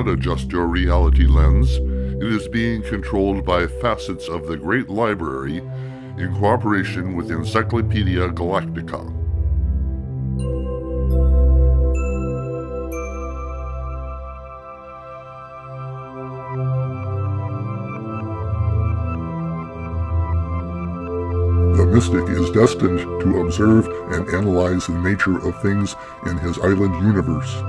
cannot adjust your reality lens. It is being controlled by facets of the Great Library in cooperation with Encyclopedia Galactica. The mystic is destined to observe and analyze the nature of things in his island universe.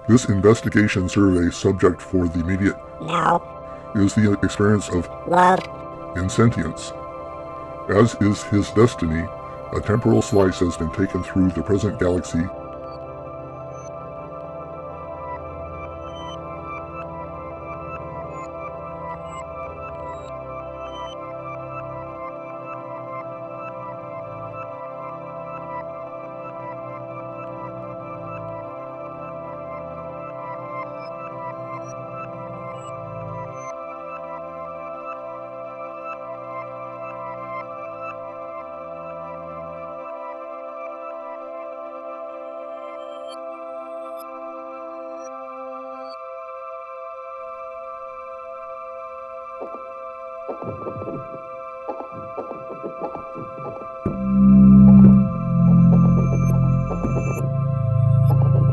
This investigation survey subject for the immediate now is the experience of love in sentience. As is his destiny, a temporal slice has been taken through the present galaxy.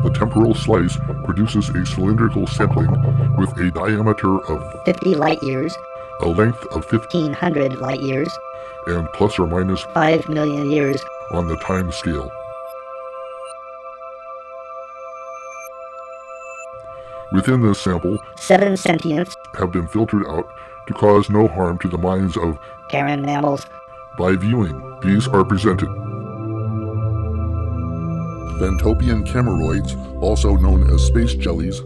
The temporal slice produces a cylindrical sampling with a diameter of 50 light years, a length of 1,500 light years, and plus or minus 5 million years on the time scale. Within this sample, 7 sentients have been filtered out to cause no harm to the minds of Karen mammals. By viewing, these are presented. Ventopian chimeroids, also known as space jellies,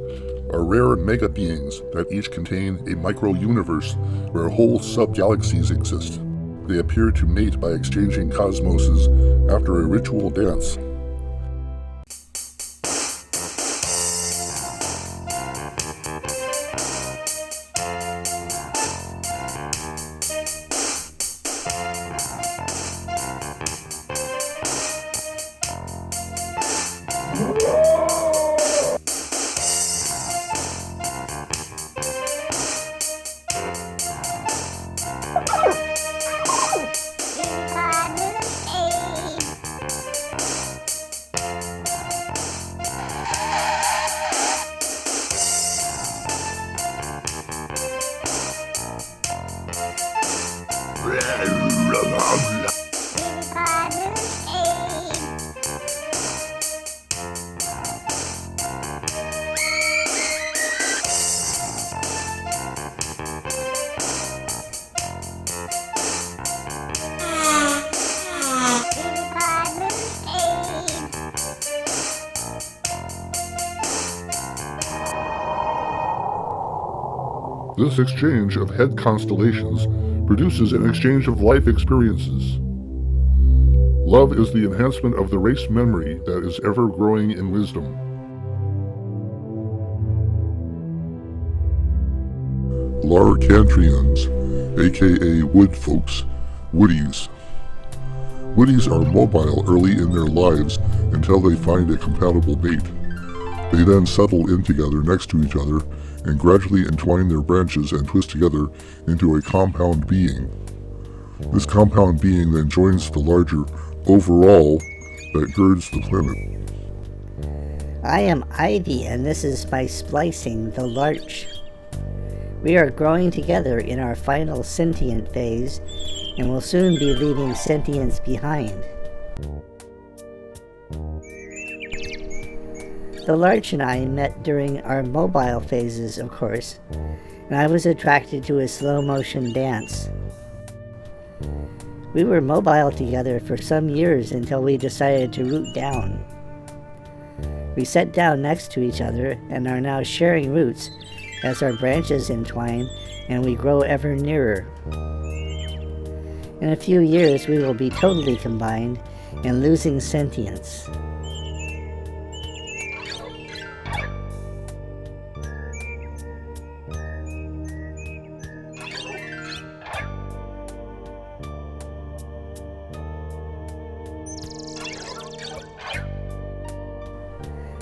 are rare mega-beings that each contain a micro-universe where whole sub-galaxies exist. They appear to mate by exchanging cosmoses after a ritual dance. This exchange of head constellations produces an exchange of life experiences. Love is the enhancement of the race memory that is ever growing in wisdom. Larcantrians, aka wood folks, woodies. Woodies are mobile early in their lives until they find a compatible mate. They then settle in together next to each other and gradually entwine their branches and twist together into a compound being. This compound being then joins the larger overall that girds the planet. I am Ivy, and this is my splicing, the larch. We are growing together in our final sentient phase, and will soon be leaving sentience behind. The larch and I met during our mobile phases, of course, and I was attracted to his slow-motion dance. We were mobile together for some years until we decided to root down. We sat down next to each other and are now sharing roots as our branches entwine and we grow ever nearer. In a few years we will be totally combined and losing sentience.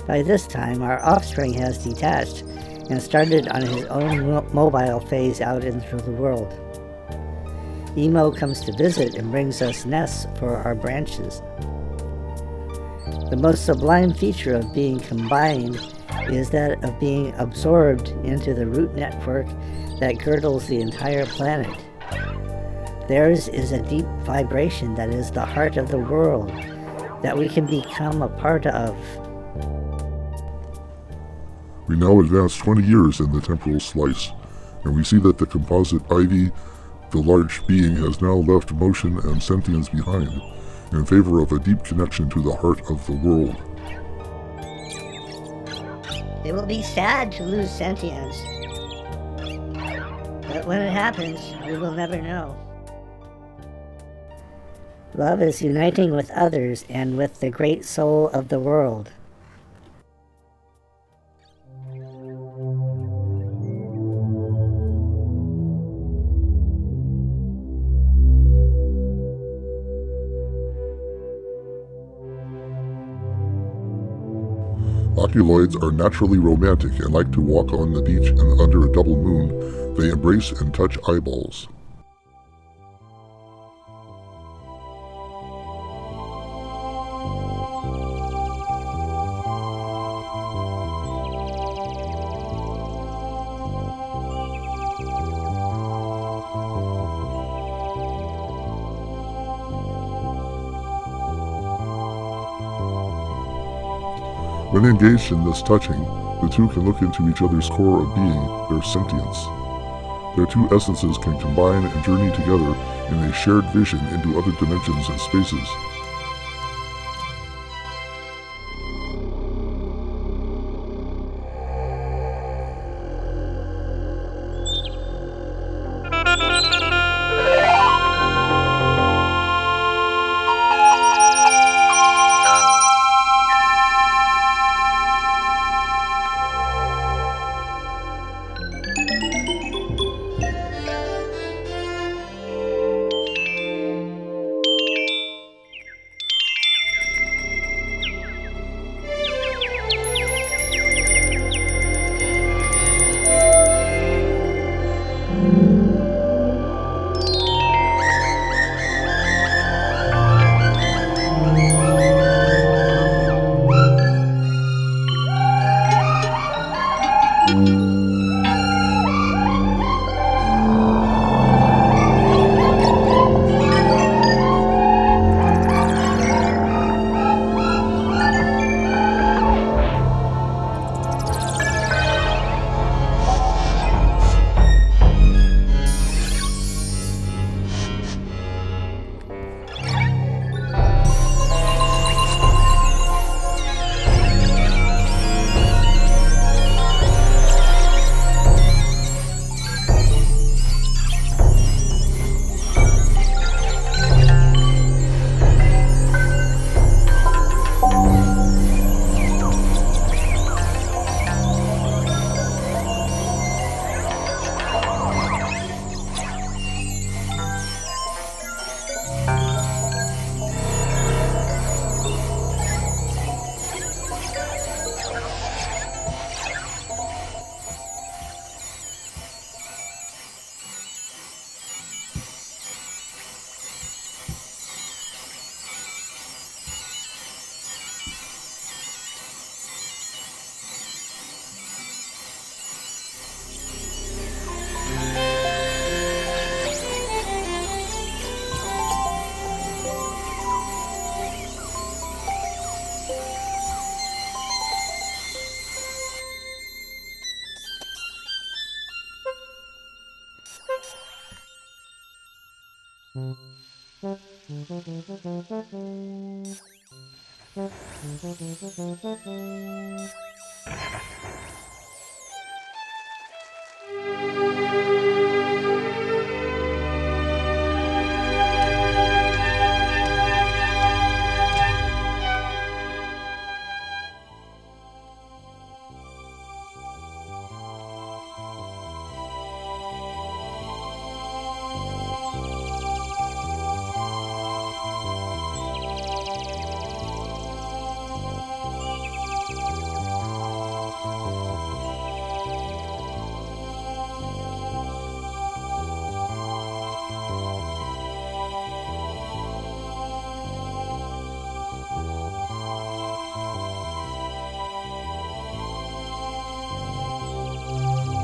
By this time, our offspring has detached and started on his own mobile phase out into the world. Emo comes to visit and brings us nests for our branches. The most sublime feature of being combined is that of being absorbed into the root network that girdles the entire planet. Theirs is a deep vibration that is the heart of the world, that we can become a part of. We now advance 20 years in the temporal slice, and we see that the composite Ivy, the large being, has now left motion and sentience behind, in favor of a deep connection to the heart of the world. It will be sad to lose sentience, but when it happens, we will never know. Love is uniting with others and with the great soul of the world. Oculoids are naturally romantic and like to walk on the beach, and under a double moon, they embrace and touch eyeballs. When engaged in this touching, the two can look into each other's core of being, their sentience. Their two essences can combine and journey together in a shared vision into other dimensions and spaces.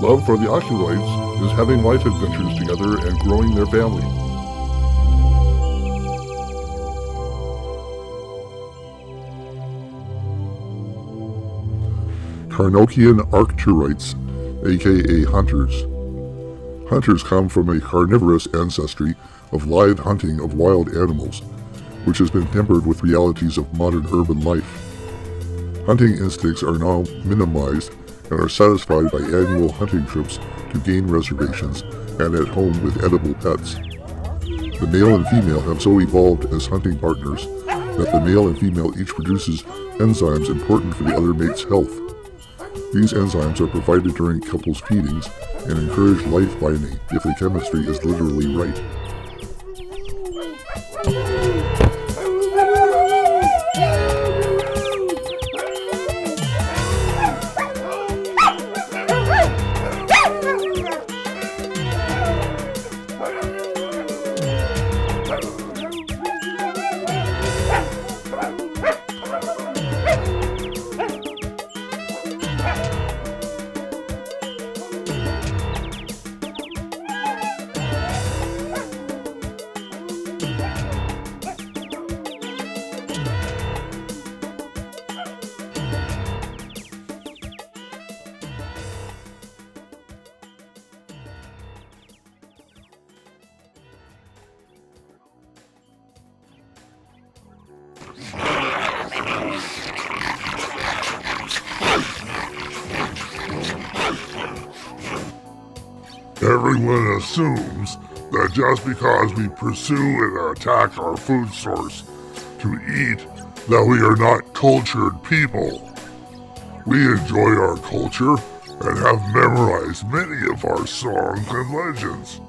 Love for the oculoids is having life adventures together and growing their family. Carnochian Arcturites, aka hunters. Hunters come from a carnivorous ancestry of live hunting of wild animals, which has been tempered with realities of modern urban life. Hunting instincts are now minimized and are satisfied by annual hunting trips to game reservations and at home with edible pets. The male and female have so evolved as hunting partners that the male and female each produces enzymes important for the other mate's health. These enzymes are provided during couples' feedings and encourage life binding if the chemistry is literally right. Everyone assumes that just because we pursue and attack our food source to eat, that we are not cultured people. We enjoy our culture and have memorized many of our songs and legends.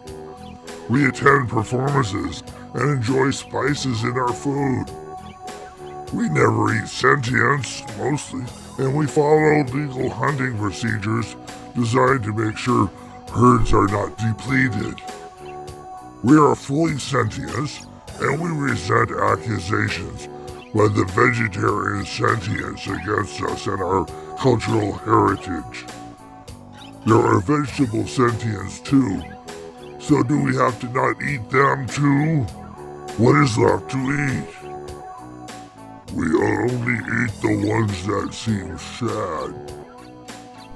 We attend performances and enjoy spices in our food. We never eat sentience, mostly, and we follow legal hunting procedures designed to make sure herds are not depleted. We are fully sentient, and we resent accusations by the vegetarian sentience against us and our cultural heritage. There are vegetable sentients too, so do we have to not eat them too? What is left to eat? We only eat the ones that seem sad.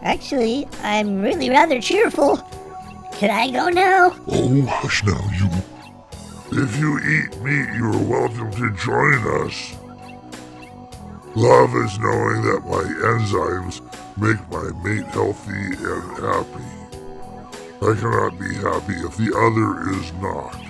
Actually, I'm really rather cheerful. Can I go now? Oh, hush now, you. If you eat meat, you're welcome to join us. Love is knowing that my enzymes make my mate healthy and happy. I cannot be happy if the other is not.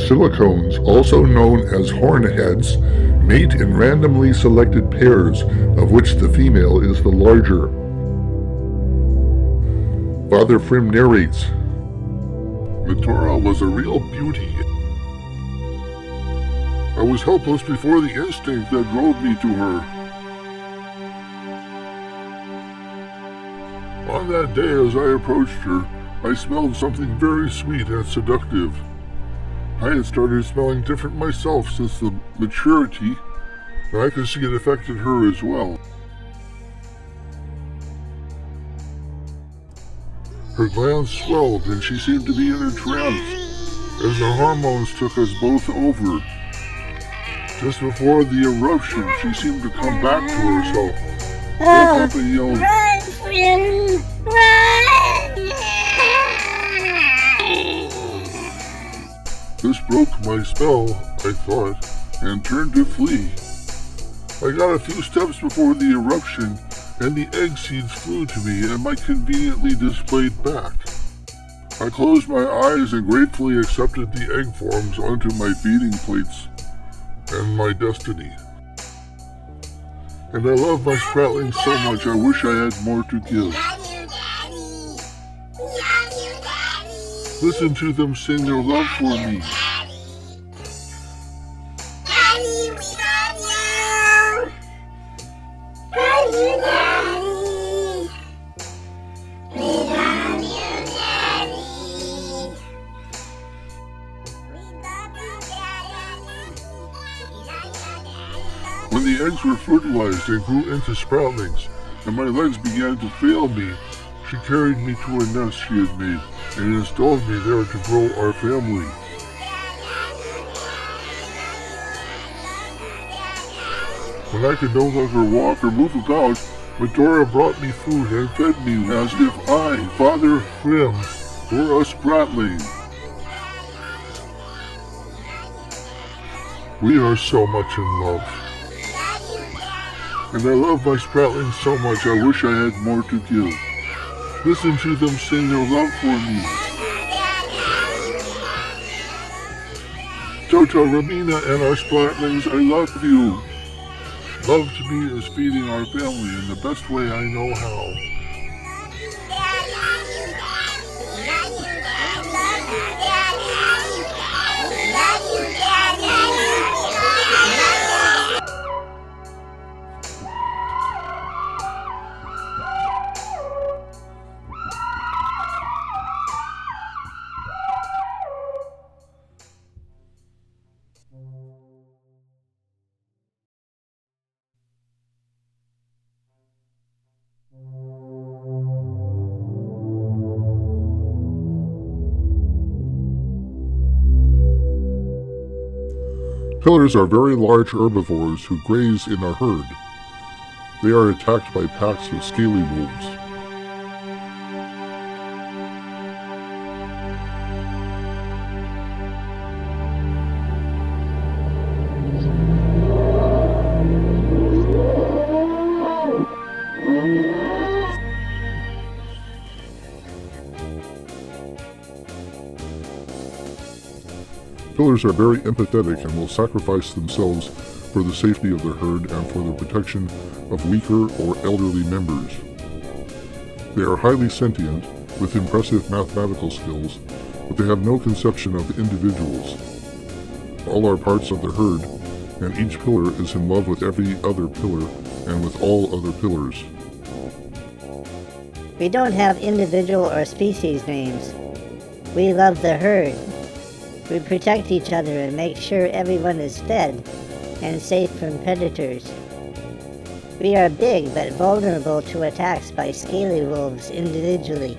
Silicones, also known as hornheads, mate in randomly selected pairs, of which the female is the larger. Father Frim narrates, Metora was a real beauty. I was helpless before the instinct that drove me to her. On that day as I approached her, I smelled something very sweet and seductive. I had started smelling different myself since the maturity, and I could see it affected her as well. Her glands swelled and she seemed to be in a trance, as the hormones took us both over. Just before the eruption, she seemed to come back to herself, woke up and yelled, Run, friend! Run! "This broke my spell," I thought, and turned to flee. I got a few steps before the eruption, and the egg seeds flew to me and my conveniently displayed back. I closed my eyes and gratefully accepted the egg forms onto my feeding plates and my destiny. And I love my spratlings so much I wish I had more to give. Listen to them sing their love for me. When the eggs were fertilized and grew into sproutlings, and my legs began to fail me, she carried me to a nest she had made and installed me there to grow our family. When I could no longer walk or move about, Medora brought me food and fed me as if I, Father Grimm, were a spratling. We are so much in love. And I love my spratlings so much I wish I had more to give. Listen to them sing their love for me. Toto, Ramina, and our spratlings, I love you. Love to me is feeding our family in the best way I know how. Pillars are very large herbivores who graze in a herd. They are attacked by packs of scaly wolves. Pillars are very empathetic and will sacrifice themselves for the safety of their herd and for the protection of weaker or elderly members. They are highly sentient, with impressive mathematical skills, but they have no conception of individuals. All are parts of the herd, and each pillar is in love with every other pillar and with all other pillars. We don't have individual or species names. We love the herd. We protect each other and make sure everyone is fed and safe from predators. We are big but vulnerable to attacks by scaly wolves individually.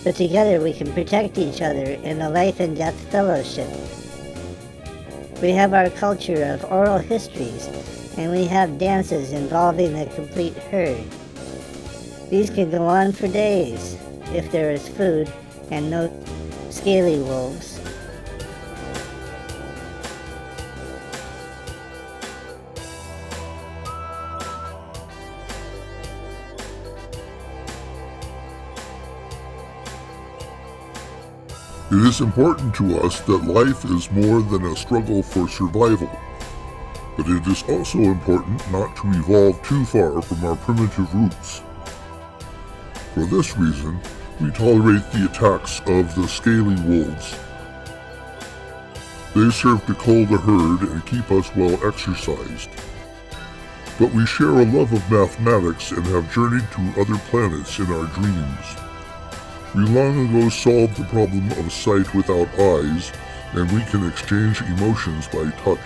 But together we can protect each other in a life and death fellowship. We have our culture of oral histories, and we have dances involving the complete herd. These can go on for days, if there is food and no scaly wolves. It is important to us that life is more than a struggle for survival, but it is also important not to evolve too far from our primitive roots. For this reason, we tolerate the attacks of the scaly wolves. They serve to cull the herd and keep us well exercised. But we share a love of mathematics and have journeyed to other planets in our dreams. We long ago solved the problem of sight without eyes, and we can exchange emotions by touch.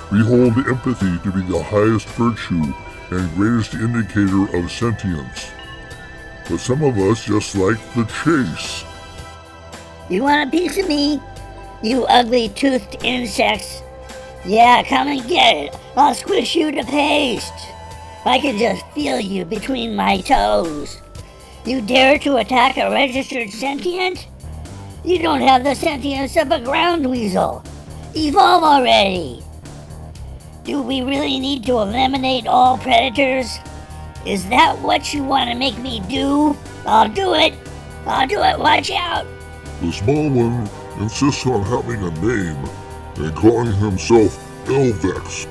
We hold empathy to be the highest virtue and greatest indicator of sentience. But some of us just like the chase. You want a piece of me? You ugly toothed insects. Yeah, come and get it. I'll squish you to paste. I can just feel you between my toes. You dare to attack a registered sentient? You don't have the sentience of a ground weasel. Evolve already! Do we really need to eliminate all predators? Is that what you want to make me do? I'll do it! Watch out! The small one insists on having a name and calling himself Elvex.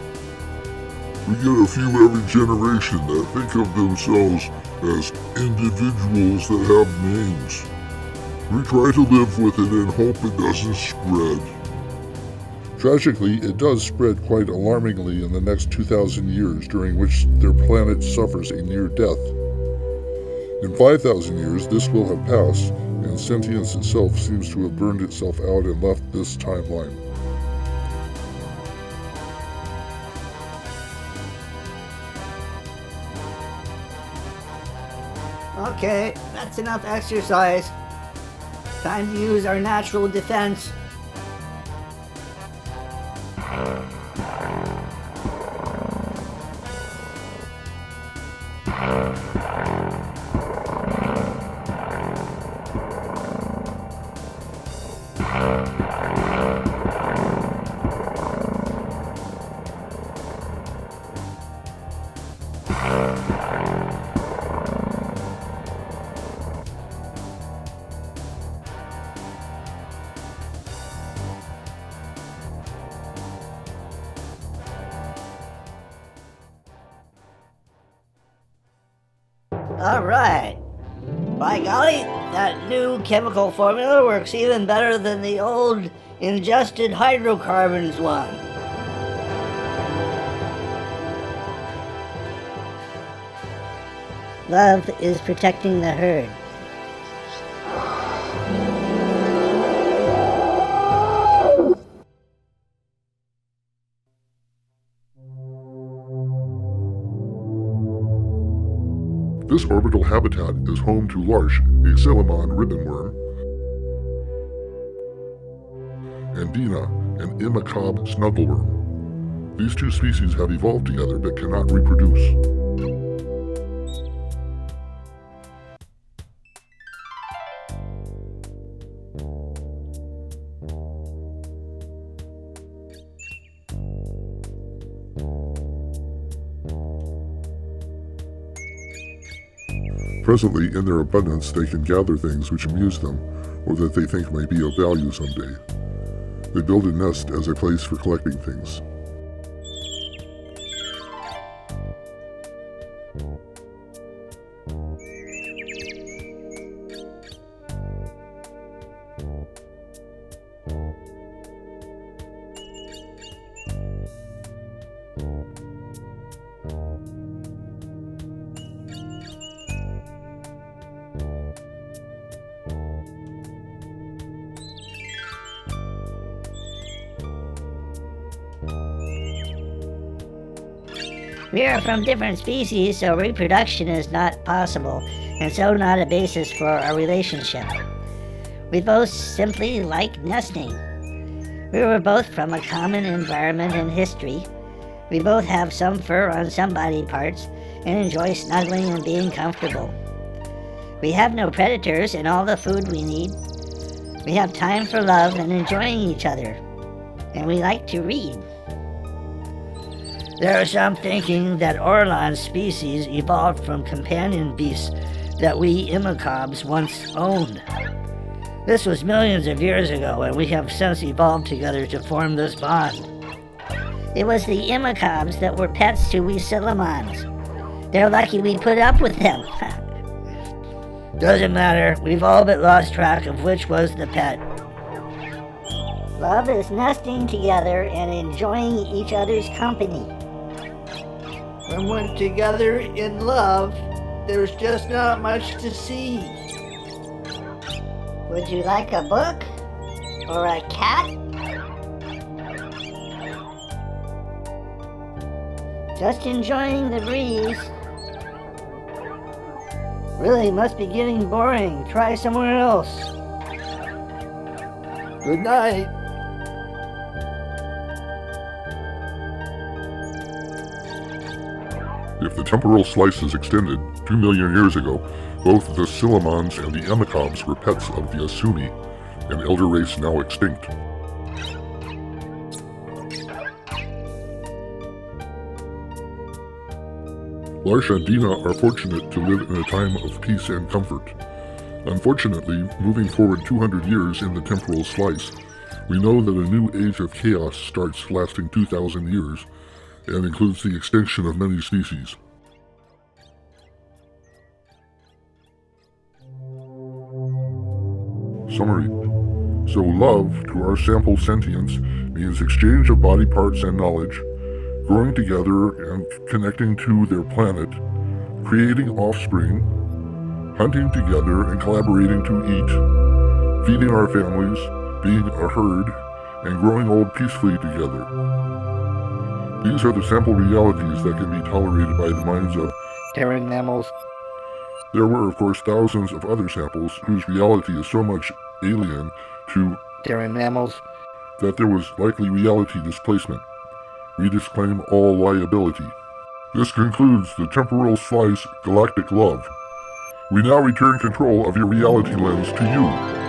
We get a few every generation that think of themselves as individuals that have names. We try to live with it and hope it doesn't spread. Tragically, it does spread quite alarmingly in the next 2,000 years, during which their planet suffers a near death. In 5,000 years, this will have passed, and sentience itself seems to have burned itself out and left this timeline. Okay, that's enough exercise. Time to use our natural defense. Alright. By golly, that new chemical formula works even better than the old ingested hydrocarbons one. Love is protecting the herd. This orbital habitat is home to Larch, a Celamon ribbonworm, and Dina, an Imacob snuggleworm. These two species have evolved together but cannot reproduce. Presently, in their abundance, they can gather things which amuse them, or that they think may be of value someday. They build a nest as a place for collecting things. We are from different species, so reproduction is not possible, and so not a basis for our relationship. We both simply like nesting. We were both from a common environment and history. We both have some fur on some body parts and enjoy snuggling and being comfortable. We have no predators and all the food we need. We have time for love and enjoying each other. And we like to read. There are some thinking that Orlan's species evolved from companion beasts that we Imacobs once owned. This was millions of years ago, and we have since evolved together to form this bond. It was the Imacobs that were pets to we Celamons. They're lucky we put up with them. Doesn't matter, we've all but lost track of which was the pet. Love is nesting together and enjoying each other's company. When we're together in love, there's just not much to see. Would you like a book? Or a cat? Just enjoying the breeze. Really must be getting boring. Try somewhere else. Good night. If the temporal slice is extended, 2 million years ago, both the Silamons and the Emicobs were pets of the Asumi, an elder race now extinct. Larsha and Dina are fortunate to live in a time of peace and comfort. Unfortunately, moving forward 200 years in the temporal slice, we know that a new age of chaos starts lasting 2,000 years, and includes the extinction of many species. Summary. So love, to our sample sentience, means exchange of body parts and knowledge, growing together and connecting to their planet, creating offspring, hunting together and collaborating to eat, feeding our families, being a herd, and growing old peacefully together. These are the sample realities that can be tolerated by the minds of Terran mammals. There were, of course, thousands of other samples whose reality is so much alien to Terran mammals. that there was likely reality displacement. We disclaim all liability. This concludes the Temporal Slice Galactic Love. We now return control of your reality lens to you.